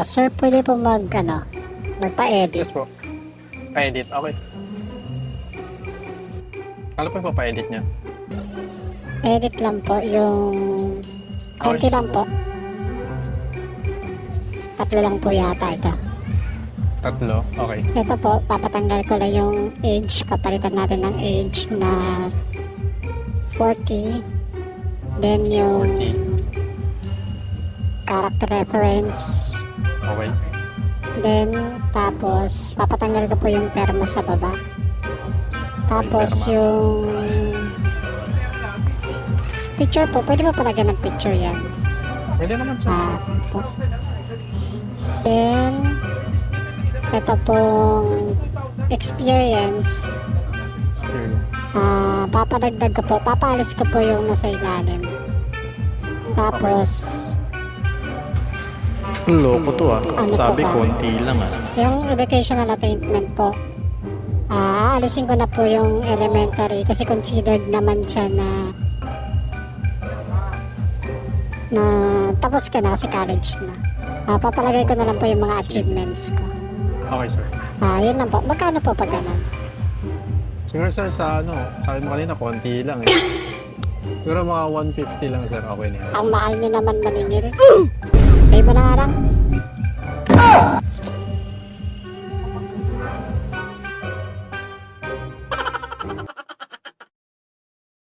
Sir, pwede po magpa-edit. Yes po. Pa-edit, okay. Ano po yung pa-edit niya? Edit lang po yung... Konti Okay, lang po. Tatlo lang po yata ito. Tatlo? Okay. Ito po, papatanggal ko lang yung age. Papalitan natin ng age na 40. Then yung 40. character reference. Okay. Then, tapos, papatanggal ko po yung perma sa baba. Tapos, perma. yung picture po, pwede mo palagyan ng picture yan. Pwede naman sir. Po. Then, ito pong experience. Experience. Papadagdag ko po, papaalis ko po yung nasa ilalim. Tapos, Loko to ah. Ano Sabi po ba? konti lang ah. yung educational attainment po, aalisin ko na po yung elementary kasi considered naman siya na tapos ka na kasi college na. Papalagay ko na lang po yung mga achievements ko. Okay sir. Yun lang po. Magkano po pag ganun? Siguro sir sabi mo kanina konti lang eh. Siguro mga 150 lang sir, okay na yan. Ang mahal nyo naman maningil. Sa iba na nga lang.